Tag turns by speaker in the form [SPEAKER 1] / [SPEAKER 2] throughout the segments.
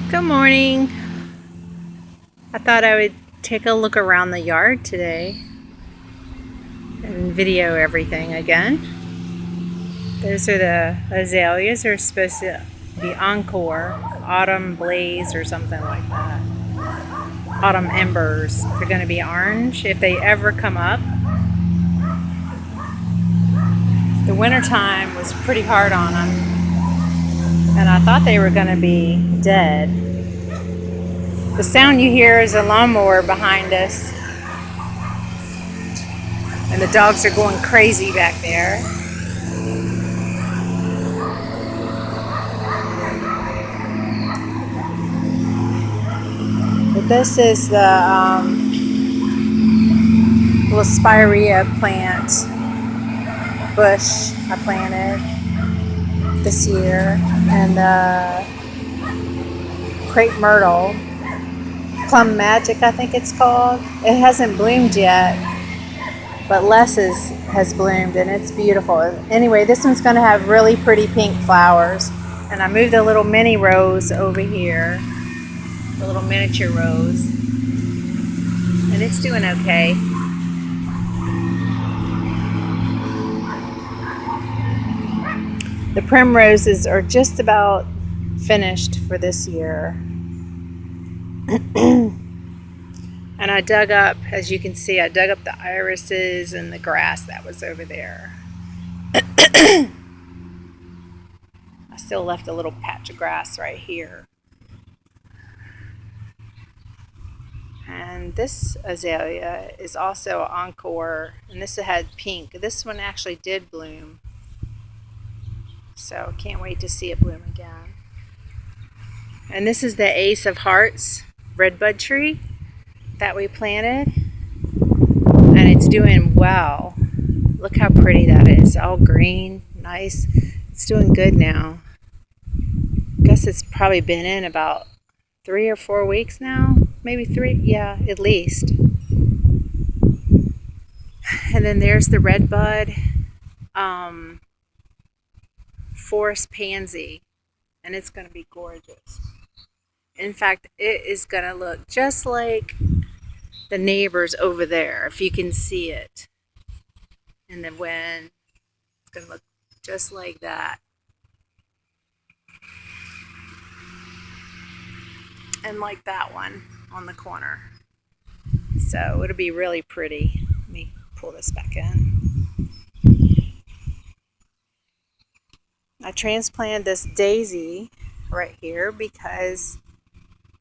[SPEAKER 1] Good morning. I thought I would take a look around the yard today and video everything again. Those are the azaleas. They're supposed to be Encore, Autumn Blaze or something like that. Autumn Embers. They're going to be orange if they ever come up. The wintertime was pretty hard on them, and I thought they were going to be dead. The sound you hear is a lawnmower behind us, and the dogs are going crazy back there. But this is the little spirea plant bush I planted this year, and the crepe myrtle, plum magic I think it's called. It hasn't bloomed yet, but has bloomed and it's beautiful. Anyway, this one's going to have really pretty pink flowers, and I moved the little mini rose over here, the little miniature rose, and it's doing okay. The primroses are just about finished for this year. And I dug up, as you can see, I dug up the irises and the grass that was over there. I still left a little patch of grass right here. And this azalea is also Encore, and this had pink. This one actually did bloom, so can't wait to see it bloom again. And this is the Ace of Hearts redbud tree that we planted, and it's doing well. Look how pretty that is, all green, nice. It's doing good now. I guess it's probably been in about 3 or 4 weeks now, maybe 3, yeah, at least. And then there's the redbud forest pansy, and it's going to be gorgeous. In fact, it is going to look just like the neighbors over there, if you can see it in the wind. It's going to look just like that. And like that one on the corner. So it'll be really pretty. Let me pull this back in. I transplanted this daisy right here because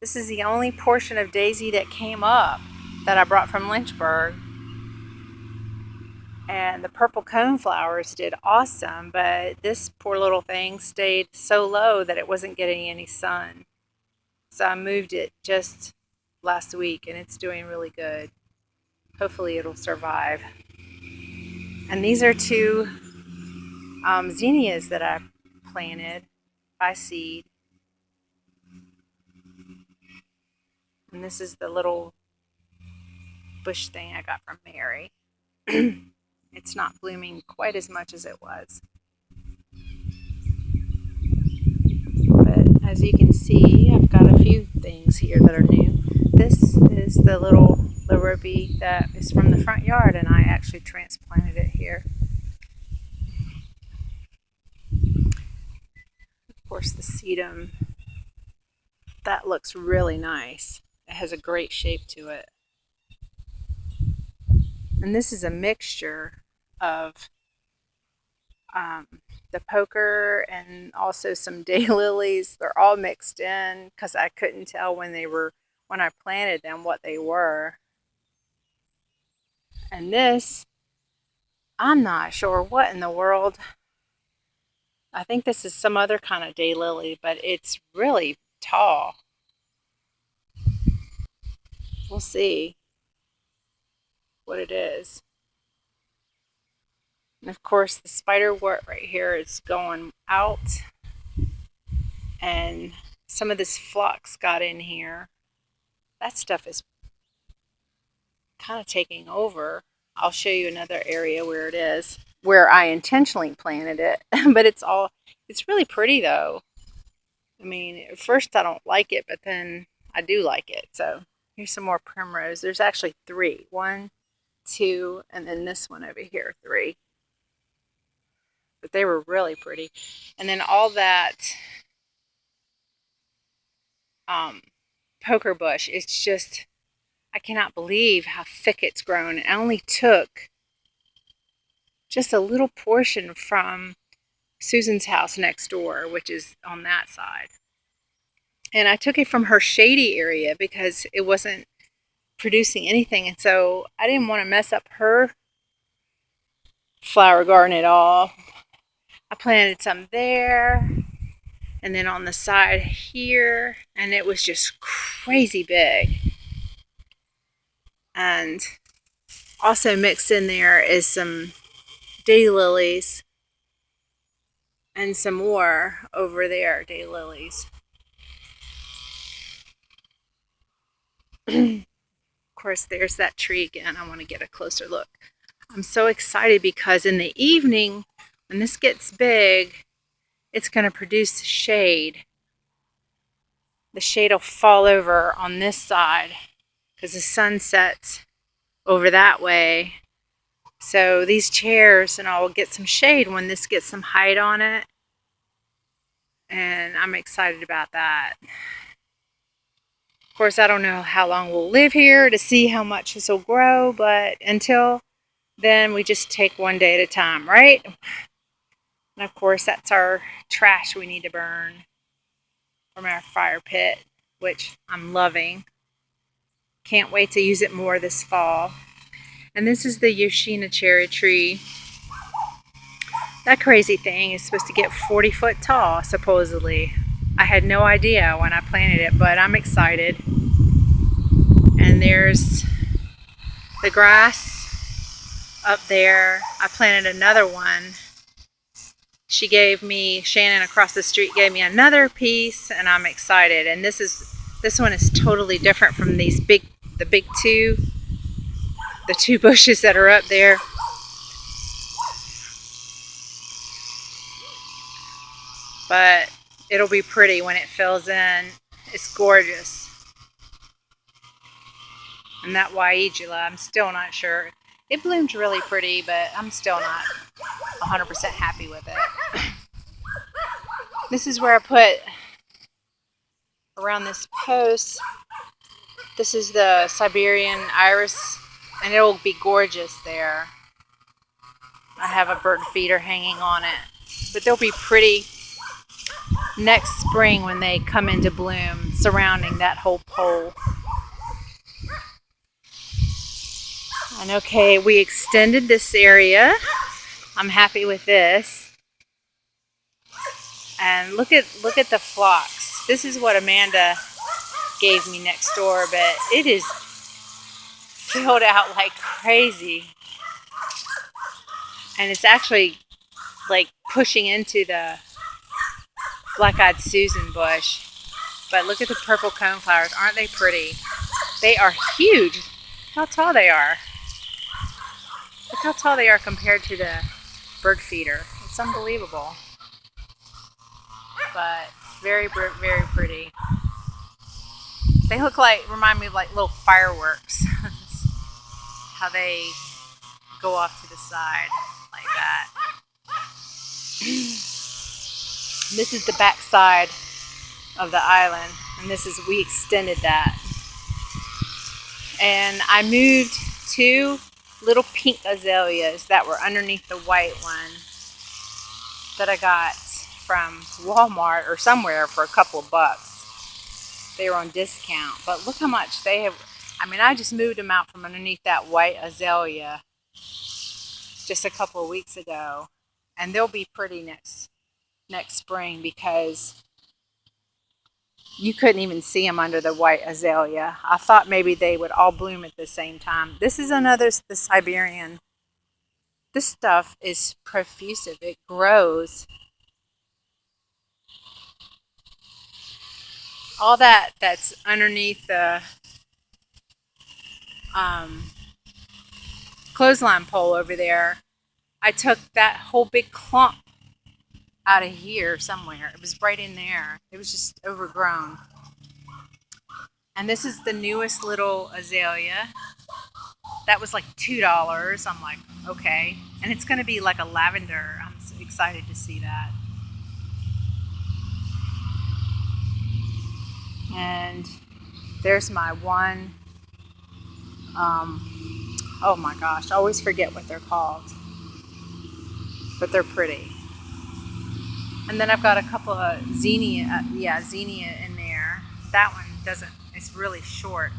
[SPEAKER 1] this is the only portion of daisy that came up that I brought from Lynchburg. And the purple coneflowers did awesome, but this poor little thing stayed so low that it wasn't getting any sun. So I moved it just last week, and it's doing really good. Hopefully it'll survive. And these are two zinnias that I planted by seed. And this is the little bush thing I got from Mary. It's not blooming quite as much as it was. But as you can see, I've got a few things here that are new. This is the little lorobe that is from the front yard, and I actually transplanted it here. Of course, the sedum, that looks really nice. It has a great shape to it. And this is a mixture of the poker and also some daylilies. They're all mixed in because I couldn't tell when I planted them what they were. And this, I'm not sure what in the world. I think this is some other kind of daylily, but it's really tall. We'll see what it is. And of course, the spiderwort right here is going out, and some of this phlox got in here. That stuff is kind of taking over. I'll show you another area where it is, where I intentionally planted it. But it's really pretty though. I mean, at first I don't like it, but then I do like it. So here's some more primrose. There's actually three. One, two, and then this one over here, three. But they were really pretty. And then all that um, poker bush, it's just, I cannot believe how thick it's grown. It only took just a little portion from Susan's house next door, which is on that side. And I took it from her shady area because it wasn't producing anything. And so I didn't want to mess up her flower garden at all. I planted some there and then on the side here, and it was just crazy big. And also mixed in there is some daylilies and some more over there, daylilies. Of course, there's that tree again. I want to get a closer look. I'm so excited because in the evening, when this gets big, it's going to produce shade. The shade will fall over on this side because the sun sets over that way. So these chairs and all will get some shade when this gets some height on it. And I'm excited about that. Of course, I don't know how long we'll live here to see how much this will grow, but until then, we just take one day at a time, right? And of course, that's our trash we need to burn from our fire pit, which I'm loving. Can't wait to use it more this fall. And this is the Yoshina cherry tree. That crazy thing is supposed to get 40 foot tall, supposedly. I had no idea when I planted it, but I'm excited. And there's the grass up there. I planted another one. Shannon across the street gave me another piece, and I'm excited. And this one is totally different from the big two bushes that are up there. But it'll be pretty when it fills in. It's gorgeous. And that Waigula, I'm still not sure. It bloomed really pretty, but I'm still not 100% happy with it. This is where I put around this post. This is the Siberian iris, and it will be gorgeous there. I have a bird feeder hanging on it, but they'll be pretty next spring when they come into bloom surrounding that whole pole. And okay, we extended this area. I'm happy with this. And look at the phlox. This is what Amanda gave me next door, but it is filled out like crazy. And it's actually like pushing into the black-eyed Susan bush. But look at the purple coneflowers. Aren't they pretty? They are huge. Look how tall they are. Look how tall they are compared to the bird feeder. It's unbelievable. But very, very pretty. They remind me of like little fireworks. How they go off to the side like that. This is the back side of the island, and we extended that. And I moved 2 little pink azaleas that were underneath the white one that I got from Walmart or somewhere for a couple of bucks. They were on discount, but look how much they have. I mean, I just moved them out from underneath that white azalea just a couple of weeks ago, and they'll be pretty next spring because you couldn't even see them under the white azalea. I thought maybe they would all bloom at the same time. This is the Siberian. This stuff is profusive. It grows. All that's underneath the clothesline pole over there, I took that whole big clump out of here somewhere. It was right in there. It was just overgrown. And this is the newest little azalea. That was like $2. I'm like, okay. And it's going to be like a lavender. I'm so excited to see that. And there's my one. Oh my gosh, I always forget what they're called. But they're pretty. And then I've got a couple of zinnia, zinnia in there. That one doesn't, it's really short.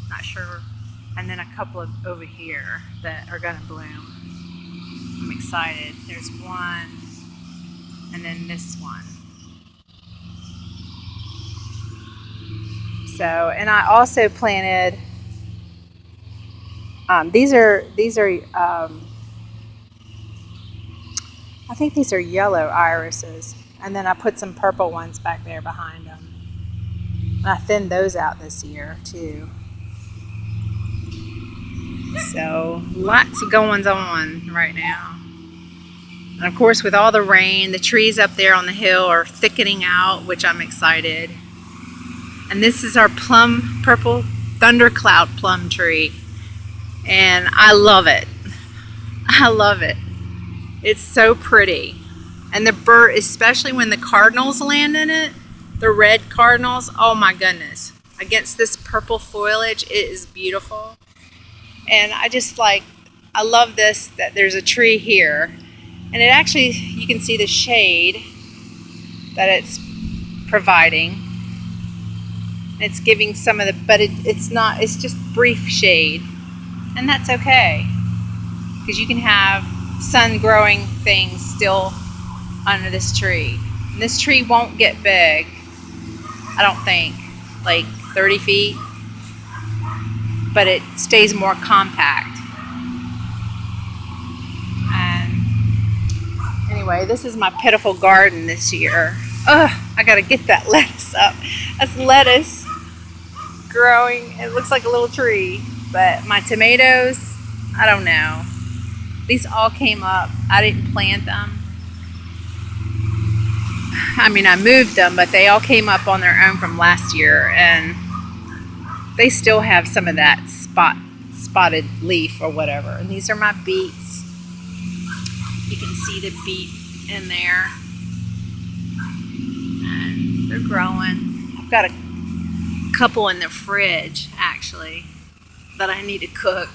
[SPEAKER 1] Not sure. And then a couple of over here that are gonna bloom. I'm excited. There's one, and then this one. So, and I also planted, these are I think these are yellow irises. And then I put some purple ones back there behind them. And I thinned those out this year too. So lots of goings on right now. And of course with all the rain, the trees up there on the hill are thickening out, which I'm excited. And this is our purple thundercloud plum tree. And I love it. I love it. It's so pretty. And the bird, especially when the cardinals land in it, the red cardinals, oh my goodness. Against this purple foliage, it is beautiful. And I just like, I love this, that there's a tree here. And it actually, you can see the shade that it's providing. It's giving some of the, but it's not, it's just brief shade. And that's okay. Because you can have sun growing things still under this tree. And this tree won't get big, I don't think, like 30 feet. But it stays more compact. And anyway, this is my pitiful garden this year. Ugh, I gotta get that lettuce up. That's lettuce growing. It looks like a little tree. But my tomatoes, I don't know. These all came up. I didn't plant them. I mean, I moved them, but they all came up on their own from last year. And they still have some of that spotted leaf or whatever. And these are my beets. You can see the beet in there. And they're growing. I've got a couple in the fridge, actually, that I need to cook.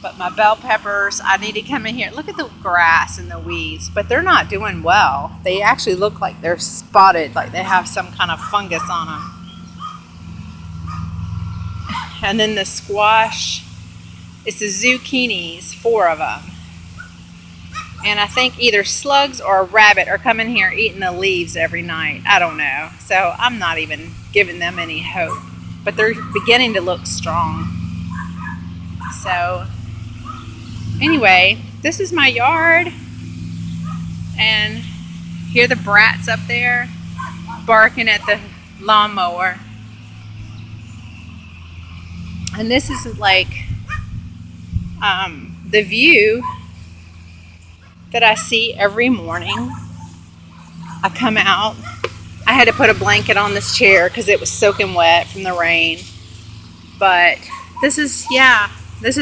[SPEAKER 1] But my bell peppers, I need to come in here. Look at the grass and the weeds, but they're not doing well. They actually look like they're spotted, like they have some kind of fungus on them. And then the squash, it's the zucchinis, 4 of them. And I think either slugs or a rabbit are coming here eating the leaves every night. I don't know. So I'm not even giving them any hope. But they're beginning to look strong. So anyway, this is my yard. And hear the brats up there barking at the lawnmower. And this is like the view that I see every morning. I come out. I had to put a blanket on this chair because it was soaking wet from the rain. But this is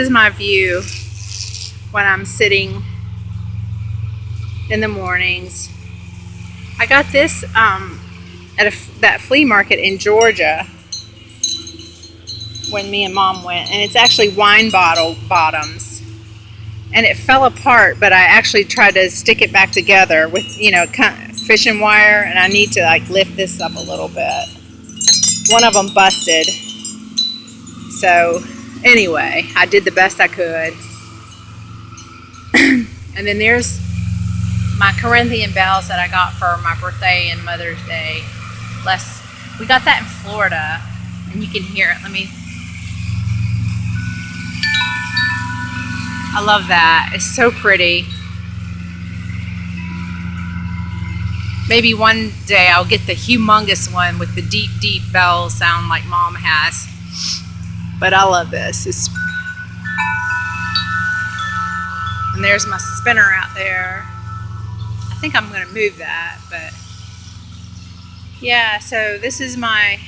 [SPEAKER 1] my view when I'm sitting in the mornings. I got this at that flea market in Georgia when me and Mom went, and it's actually wine bottle bottoms, and it fell apart, but I actually tried to stick it back together with fishing wire, and I need to like lift this up a little bit. One of them busted, so anyway, I did the best I could. And then there's my Corinthian bells that I got for my birthday and Mother's Day. We got that in Florida, and you can hear it. I love that. It's so pretty. Maybe one day I'll get the humongous one with the deep, deep bell sound like Mom has. But I love this. And there's my spinner out there. I think I'm going to move that, but yeah, so this is my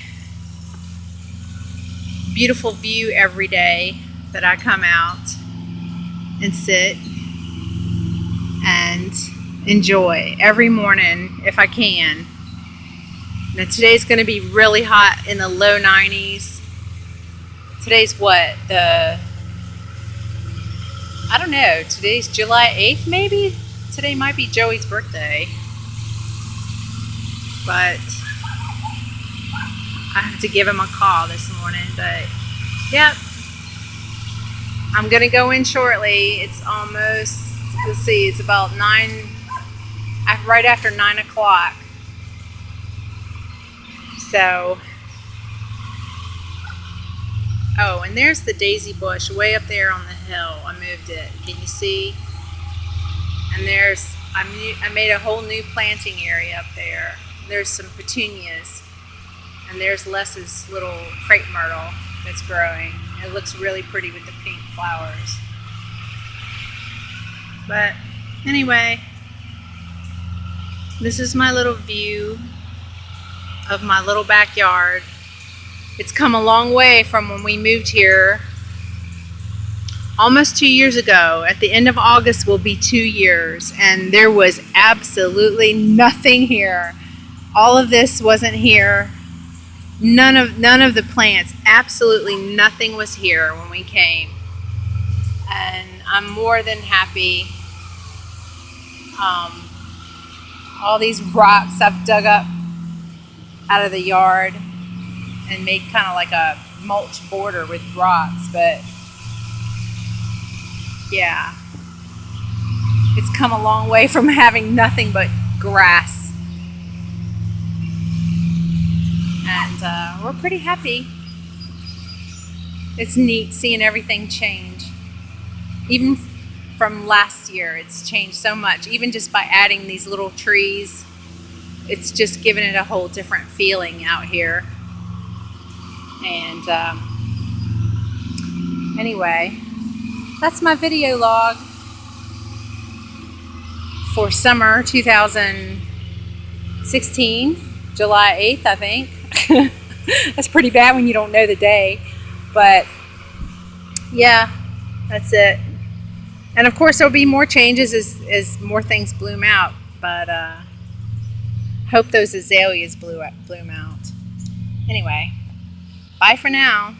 [SPEAKER 1] beautiful view every day that I come out and sit and enjoy every morning if I can. Now today's going to be really hot in the low 90s. Today's what? I don't know. Today's July 8th maybe? Today might be Joey's birthday. But I have to give him a call this morning. But yep. I'm going to go in shortly. It's almost, let's see, it's about 9, right after 9 o'clock. So, oh, and there's the daisy bush way up there on the hill. I moved it. Can you see? And there's, I made a whole new planting area up there. There's some petunias. And there's Les's little crepe myrtle that's growing. It looks really pretty with the pink flowers. But anyway, this is my little view of my little backyard. It's come a long way from when we moved here almost 2 years ago. At the end of August will be 2 years, and there was absolutely nothing here. All of this wasn't here. None of the plants, absolutely nothing was here when we came. And I'm more than happy. All these rocks I've dug up out of the yard and made kind of like a mulch border with rocks, but yeah, it's come a long way from having nothing but grass, and we're pretty happy. It's neat seeing everything change. Even from last year, it's changed so much. Even just by adding these little trees, it's just given it a whole different feeling out here. And anyway, that's my video log for summer 2016, July 8th, I think. That's pretty bad when you don't know the day. But yeah, that's it. And of course there'll be more changes as more things bloom out. But hope those azaleas bloom out. Anyway, bye for now.